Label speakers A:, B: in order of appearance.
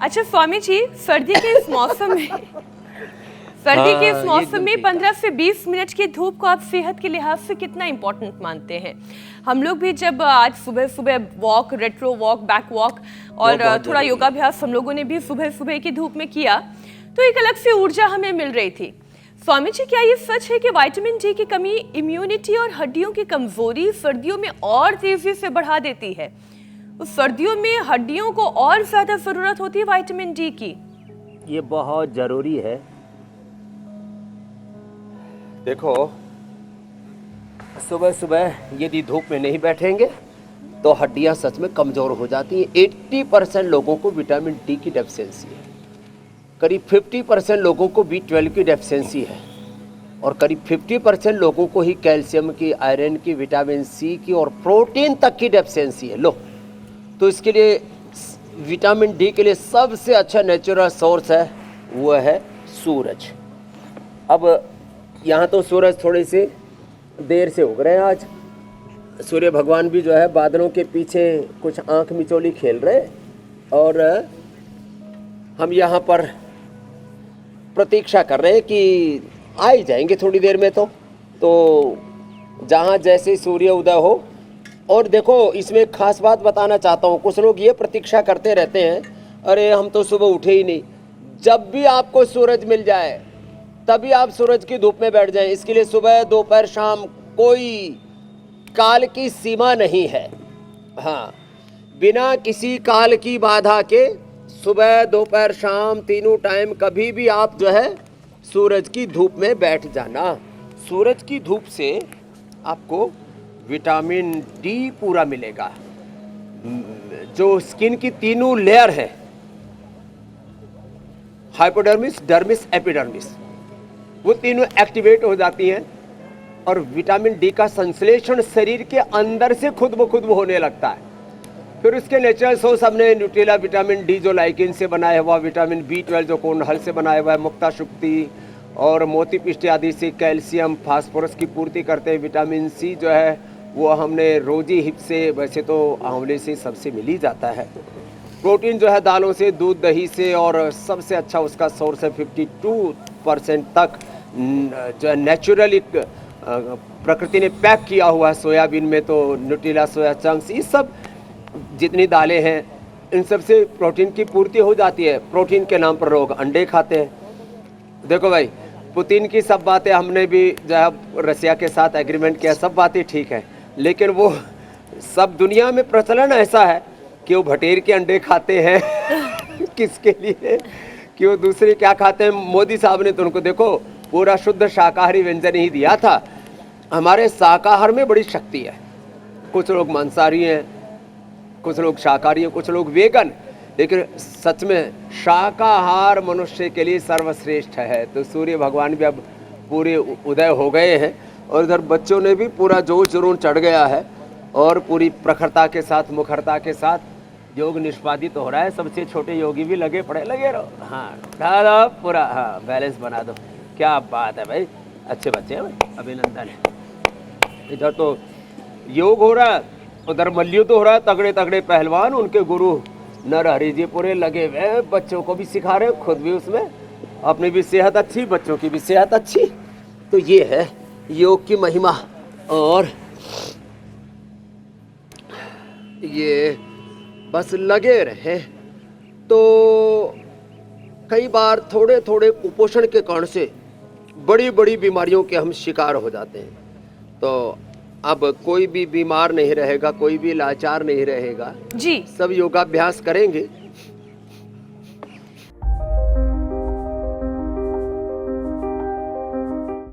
A: अच्छा स्वामी जी, सर्दी के इस मौसम में सर्दी के इस मौसम में 15 से 20 मिनट की धूप को आप सेहत के लिहाज से कितना इम्पोर्टेंट मानते हैं? हम लोग भी जब आज सुबह सुबह walk, retro walk, back walk और थोड़ा योगाभ्यास हम लोगों ने भी सुबह सुबह की धूप में किया, तो एक अलग सी ऊर्जा हमें मिल रही थी। स्वामी जी, क्या ये सच है कि विटामिन डी की कमी इम्यूनिटी और हड्डियों की कमजोरी सर्दियों में और तेजी से बढ़ा देती है? उस सर्दियों में हड्डियों को और ज्यादा जरूरत होती है विटामिन डी की।
B: ये बहुत जरूरी है। देखो, सुबह सुबह यदि धूप में नहीं बैठेंगे तो हड्डियां सच में कमजोर हो जाती हैं। 80% लोगों को विटामिन डी की डेफिशिएंसी है, करीब 50% लोगों को B12 की डेफिशिएंसी है और करीब 50% लोगों को ही कैल्शियम की, आयरन की, विटामिन सी की और प्रोटीन तक की डेफिशिएंसी है। लो, तो इसके लिए विटामिन डी के लिए सबसे अच्छा नेचुरल सोर्स है, वो है सूरज। अब यहाँ तो सूरज थोड़ी सी देर से उग रहे हैं आज। सूर्य भगवान भी जो है बादलों के पीछे कुछ आंख मिचोली खेल रहे हैं और हम यहाँ पर प्रतीक्षा कर रहे हैं कि आ ही जाएंगे थोड़ी देर में। तो जहाँ जैसे सूर्य उदय हो। और देखो, इसमें एक खास बात बताना चाहता हूँ। कुछ लोग ये प्रतीक्षा करते रहते हैं, अरे हम तो सुबह उठे ही नहीं। जब भी आपको सूरज मिल जाए तभी आप सूरज की धूप में बैठ जाएं। इसके लिए सुबह, दोपहर, शाम कोई काल की सीमा नहीं है। हाँ, बिना किसी काल की बाधा के सुबह, दोपहर, शाम तीनों टाइम कभी भी आप जो है सूरज की धूप में बैठ जाना। सूरज की धूप से आपको विटामिन डी पूरा मिलेगा। जो स्किन की तीनों लेयर है, हाइपोडर्मिस, डर्मिस, एपिडर्मिस, वो तीनों एक्टिवेट हो जाती हैं और विटामिन डी का संश्लेषण शरीर के अंदर से खुद ब खुद होने लगता है। फिर उसके नेचुरल सोर्स हमने न्यूट्रेला विटामिन डी जो लाइकिन से बनाया हुआ, विटामिन B12 जो कोंडहल से बनाया हुआ है, मुक्ता शुक्ति और मोती पिष्टी आदि से कैल्शियम, फास्फोरस की पूर्ति करते हैं। विटामिन सी जो है वो हमने रोजी हिप से, वैसे तो आंवले से सबसे मिल ही जाता है। प्रोटीन जो है दालों से, दूध, दही से, और सबसे अच्छा उसका सोर्स है 52% तक जो है नेचुरली प्रकृति ने पैक किया हुआ है सोयाबीन में। तो न्यूट्रेला, सोया चंक्स, ये सब जितनी दालें हैं इन सब से प्रोटीन की पूर्ति हो जाती है। प्रोटीन के नाम पर लोग अंडे खाते हैं। देखो भाई, पुतिन की सब बातें हमने भी जो है रसिया के साथ एग्रीमेंट किया, सब बातें ठीक है, लेकिन वो सब दुनिया में प्रचलन ऐसा है कि वो भटेर के अंडे खाते हैं किसके लिए, कि वो दूसरे क्या खाते हैं। मोदी साहब ने तो उनको देखो पूरा शुद्ध शाकाहारी व्यंजन ही दिया था। हमारे शाकाहार में बड़ी शक्ति है। कुछ लोग मांसाहारी हैं, कुछ लोग शाकाहारी हैं, कुछ लोग वेगन, लेकिन सच में शाकाहार मनुष्य के लिए सर्वश्रेष्ठ है। तो सूर्य भगवान भी अब पूरे उदय हो गए हैं और इधर बच्चों ने भी पूरा जोश जुनून चढ़ गया है और पूरी प्रखरता के साथ, मुखरता के साथ योग निष्पादित हो रहा है। सबसे छोटे योगी भी लगे रहो। हाँ, दादा पूरा, हाँ, बैलेंस बना दो। क्या बात है भाई, अच्छे बच्चे हैं भाई, अभिनंदन है। इधर तो योग हो रहा है, उधर मल्लयुद्ध हो रहा है। तगड़े तगड़े पहलवान, उनके गुरु नरहरि जी पूरे लगे हुए, बच्चों को भी सिखा रहे, खुद भी उसमें, अपनी भी सेहत अच्छी, बच्चों की भी सेहत अच्छी। तो ये है योग की महिमा। और ये बस लगे रहे तो कई बार थोड़े थोड़े कुपोषण के कारण से बड़ी बड़ी बीमारियों के हम शिकार हो जाते हैं। तो अब कोई भी बीमार नहीं रहेगा, कोई भी लाचार नहीं रहेगा जी। सब योगाभ्यास करेंगे